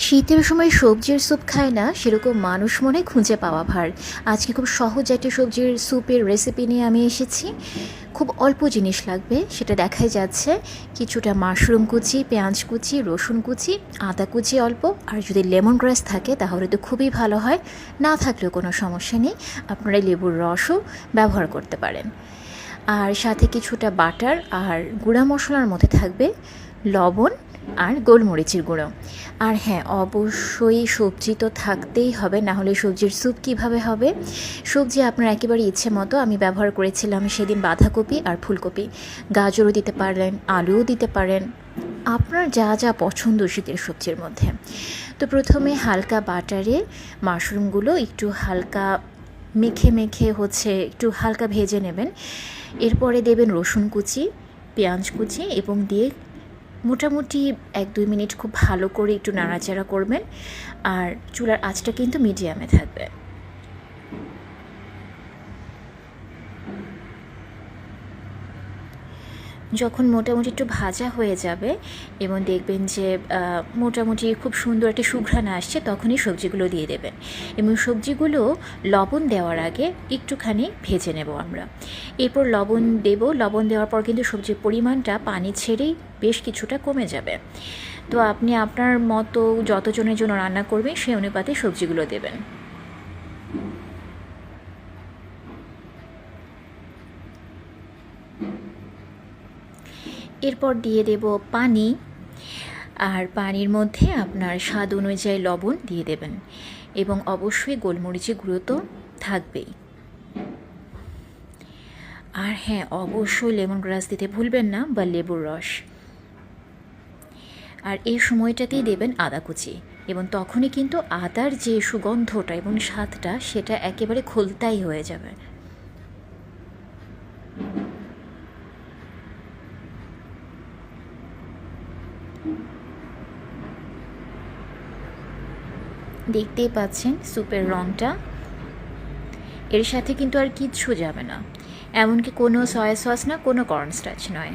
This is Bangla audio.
শীতের সময় সবজির স্যুপ খায় না সেরকম মানুষ মনে খুঁজে পাওয়া ভার। আজকে খুব সহজ একটা সবজির স্যুপের রেসিপি নিয়ে আমি এসেছি। খুব অল্প জিনিস লাগবে, সেটা দেখাই যাচ্ছে। কিছুটা মাশরুম কুচি, পেঁয়াজ কুচি, রসুন কুচি, আদা কুচি অল্প, আর যদি লেমন গ্রাস থাকে তাহলে তো খুবই ভালো হয়। না থাকলেও কোনো সমস্যা নেই, আপনারা লেবুর রসও ব্যবহার করতে পারেন। আর সাথে কিছুটা বাটার, আর গুঁড়া মশলার মধ্যে থাকবে লবণ আর গোলমরিচের গুঁড়ো। আর হ্যাঁ, অবশ্যই সবজি তো থাকতেই হবে, না হলে সবজির স্যুপ কীভাবে হবে। সবজি আপনার একেবারে ইচ্ছে মতো, আমি ব্যবহার করেছিলাম সেদিন বাঁধাকপি আর ফুলকপি। গাজরও দিতে পারেন, আলুও দিতে পারেন, আপনার যা যা পছন্দ শীতের সবজির মধ্যে। তো প্রথমে হালকা বাটারে মাশরুমগুলো একটু হালকা মেখে মেখে একটু হালকা ভেজে নেবেন। এরপরে দেবেন রসুন কুচি, পেঁয়াজ কুচি এবং দিয়ে মোটামুটি 1-2 মিনিট খুব ভালো করে একটু নাড়াচাড়া করবেন। আর চুলার আঁচটা কিন্তু মিডিয়ামে থাকবে। যখন মোটামুটি একটু ভাজা হয়ে যাবে এবং দেখবেন যে মোটামুটি খুব সুন্দর একটা সুঘ্রাণ আসছে, তখনই সবজিগুলো দিয়ে দেবেন। এবং সবজিগুলো লবণ দেওয়ার আগে একটুখানি ভেজে নেব আমরা। এরপর লবণ দেব। লবণ দেওয়ার পর কিন্তু সবজির পরিমাণটা পানি ছেড়েই বেশ কিছুটা কমে যাবে। তো আপনি আপনার মতো যতজনের জন্য রান্না করবেন সেই অনুপাতে সবজিগুলো দেবেন। এরপর দিয়ে দেব পানি, আর পানির মধ্যে আপনার স্বাদ অনুযায়ী লবণ দিয়ে দেবেন এবং অবশ্যই গোলমরিচের গুঁড়ো তো থাকবেই। আর হ্যাঁ, অবশ্যই লেমন গ্রাস দিতে ভুলবেন না, বা লেবুর রস। আর এই সময়টাতেই দেবেন আদা কুচি, এবং তখনই কিন্তু আদার যে সুগন্ধটা এবং স্বাদটা সেটা একেবারে খোলতাই হয়ে যাবে। দেখতেই পাচ্ছেন স্যুপের রঙটা। এর সাথে কিন্তু আর কিচ্ছু যাবে না, এমনকি কোনো সয়া সস না, কোনো কর্নস্টার্চ নয়।